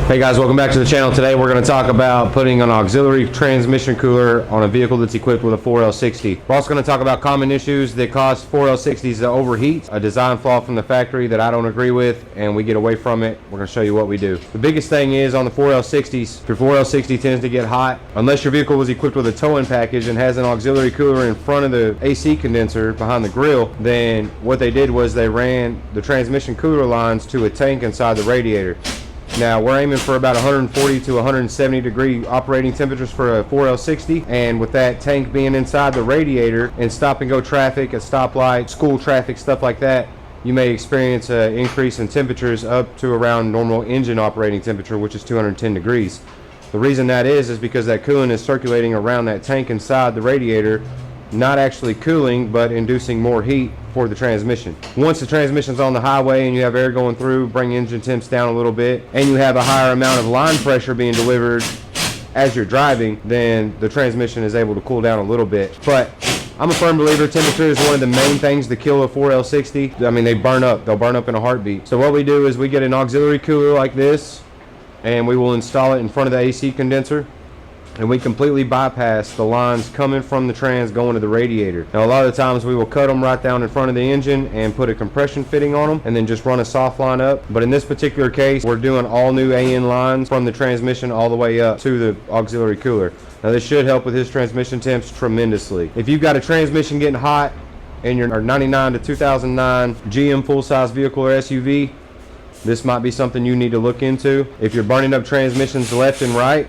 Hey guys, welcome back to the channel. Today we're going to talk about putting an auxiliary transmission cooler on a vehicle that's equipped with a 4L60. We're also going to talk about common issues that cause 4L60s to overheat, a design flaw from the factory that I don't agree with, and we get away from it. We're going to show you what we do. The biggest thing is on the 4L60s, if your 4L60 tends to get hot, unless your vehicle was equipped with a tow-in package and has an auxiliary cooler in front of the AC condenser behind the grill, then what they did was they ran the transmission cooler lines to a tank inside the radiator. Now we're aiming for about 140 to 170 degree operating temperatures for a 4L60, and with that tank being inside the radiator in stop and go traffic, at stoplight, school traffic, stuff like that, you may experience an increase in temperatures up to around normal engine operating temperature, which is 210 degrees. The reason that is because that coolant is circulating around that tank inside the radiator, not actually cooling but inducing more heat for the transmission. Once the transmission's on the highway and you have air going through, bring engine temps down a little bit, and you have a higher amount of line pressure being delivered as you're driving, then the transmission is able to cool down a little bit. But I'm a firm believer temperature is one of the main things to kill a 4L60. I mean, they burn up. They'll burn up in a heartbeat. So what we do is we get an auxiliary cooler like this, and we will install it in front of the AC condenser, and we completely bypass the lines coming from the trans going to the radiator. Now a lot of the times we will cut them right down in front of the engine and put a compression fitting on them and then just run a soft line up. But in this particular case, we're doing all new AN lines from the transmission all the way up to the auxiliary cooler. Now this should help with his transmission temps tremendously. If you've got a transmission getting hot in your 99 to 2009 GM full-size vehicle or SUV, this might be something you need to look into. If you're burning up transmissions left and right,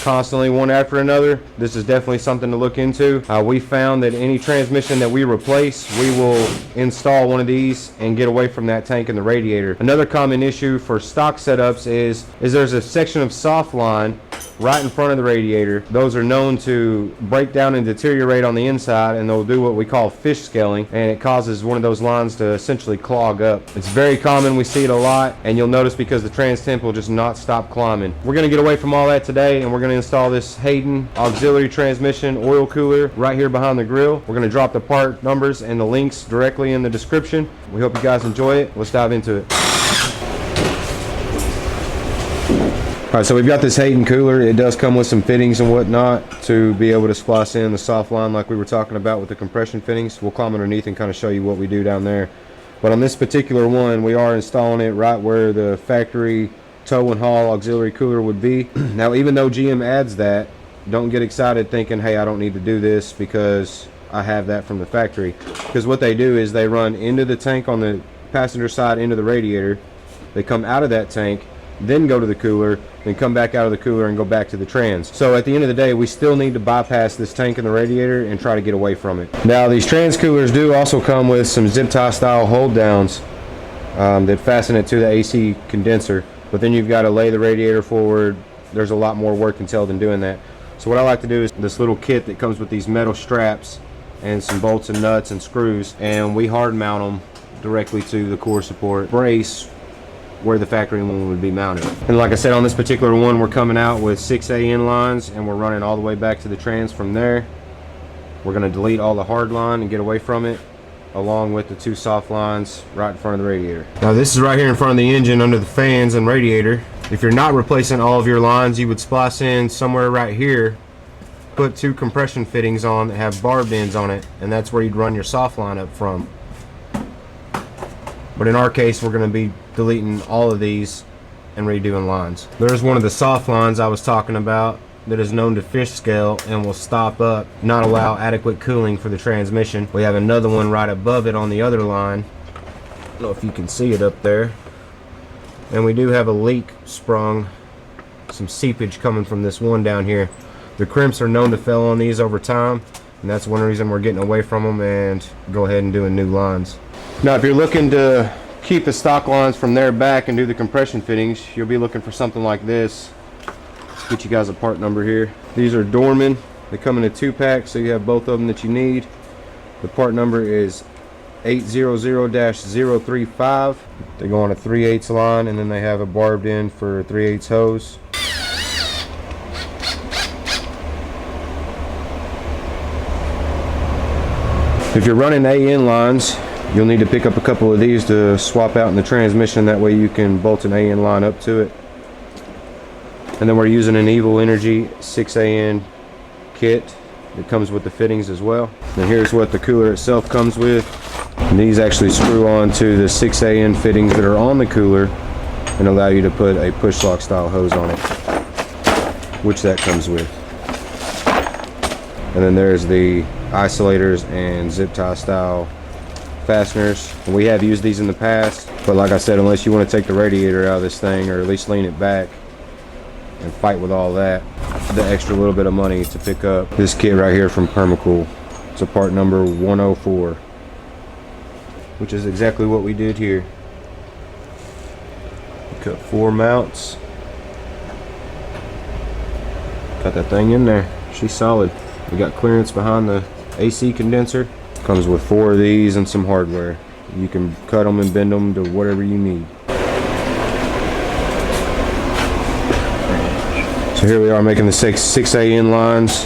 constantly one after another, this is definitely something to look into. We found that any transmission that we replace, we will install one of these and get away from that tank in the radiator. Another common issue for stock setups is there's a section of soft line right in front of the radiator. Those are known to break down and deteriorate on the inside, and they'll do what we call fish scaling, and it causes one of those lines to essentially clog up. It's very common, we see it a lot, and you'll notice because the trans temp will just not stop climbing. We're going to get away from all that today, and we're going to install this Hayden auxiliary transmission oil cooler right here behind the grill. We're going to drop the part numbers and the links directly in the description. We hope you guys enjoy it. Let's dive into it. Alright, so we've got this Hayden cooler. It does come with some fittings and whatnot to be able to splice in the soft line like we were talking about with the compression fittings. We'll climb underneath and kind of show you what we do down there. But on this particular one, we are installing it right where the factory tow and haul auxiliary cooler would be. Now, even though GM adds that, don't get excited thinking, hey, I don't need to do this because I have that from the factory. Because what they do is they run into the tank on the passenger side, into the radiator. They come out of that tank, then go to the cooler, then come back out of the cooler and go back to the trans. So at the end of the day, we still need to bypass this tank in the radiator and try to get away from it. Now, these trans coolers do also come with some zip tie style hold downs that fasten it to the AC condenser, but then you've got to lay the radiator forward. There's a lot more work entailed in doing that. So what I like to do is this little kit that comes with these metal straps and some bolts and nuts and screws, and we hard mount them directly to the core support brace where the factory one would be mounted. And like I said, on this particular one, we're coming out with 6 AN lines, and we're running all the way back to the trans from there. We're going to delete all the hard line and get away from it, along with the 2 soft lines right in front of the radiator. Now this is right here in front of the engine under the fans and radiator. If you're not replacing all of your lines, you would splice in somewhere right here, put 2 compression fittings on that have Barb ends on it, and that's where you'd run your soft line up from. But in our case, we're going to be deleting all of these and redoing lines. There's one of the soft lines I was talking about that is known to fish scale and will stop up, not allow adequate cooling for the transmission. We have another one right above it on the other line. I don't know if you can see it up there. And we do have a leak sprung, some seepage coming from this one down here. The crimps are known to fail on these over time, and that's one reason we're getting away from them and go ahead and doing new lines. Now, if you're looking to keep the stock lines from there back and do the compression fittings, you'll be looking for something like this. Get you guys a part number here. These are Dorman. They come in a 2-pack, so you have both of them that you need. The part number is 800-035. They go on a 3/8 line, and then they have a barbed end for 3/8 hose. If you're running AN lines, you'll need to pick up a couple of these to swap out in the transmission. That way you can bolt an AN line up to it. And then we're using an Evil Energy 6AN kit that comes with the fittings as well. And here's what the cooler itself comes with. And these actually screw on to the 6AN fittings that are on the cooler and allow you to put a push lock style hose on it, which that comes with. And then there's the isolators and zip tie style fasteners. And we have used these in the past, but like I said, unless you want to take the radiator out of this thing, or at least lean it back and fight with all that, the extra little bit of money to pick up this kit right here from Permacool. It's a part number 104, which is exactly what we did here. We cut 4 mounts, got that thing in there. She's solid. We got clearance behind the AC condenser. Comes with 4 of these and some hardware. You can cut them and bend them to whatever you need. So here we are making the 6AN lines.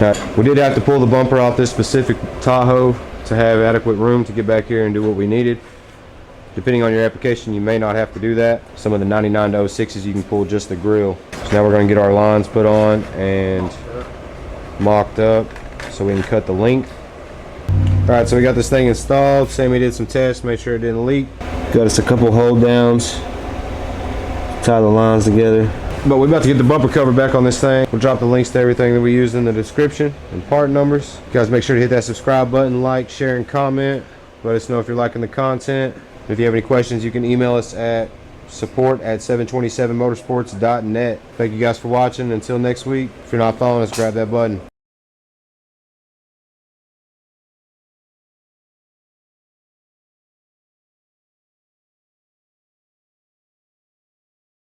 Now, we did have to pull the bumper off this specific Tahoe to have adequate room to get back here and do what we needed. Depending on your application, you may not have to do that. Some of the 99 to 06s you can pull just the grill. So now we're going to get our lines put on and mocked up so we can cut the length. Alright, so we got this thing installed. Sammy did some tests, made sure it didn't leak. Got us a couple hold downs, tie the lines together. But we're about to get the bumper cover back on this thing. We'll drop the links to everything that we used in the description and part numbers. You guys make sure to hit that subscribe button, like, share, and comment. Let us know if you're liking the content. If you have any questions, you can email us at support@727motorsports.net. Thank you guys for watching. Until next week, if you're not following us, grab that button.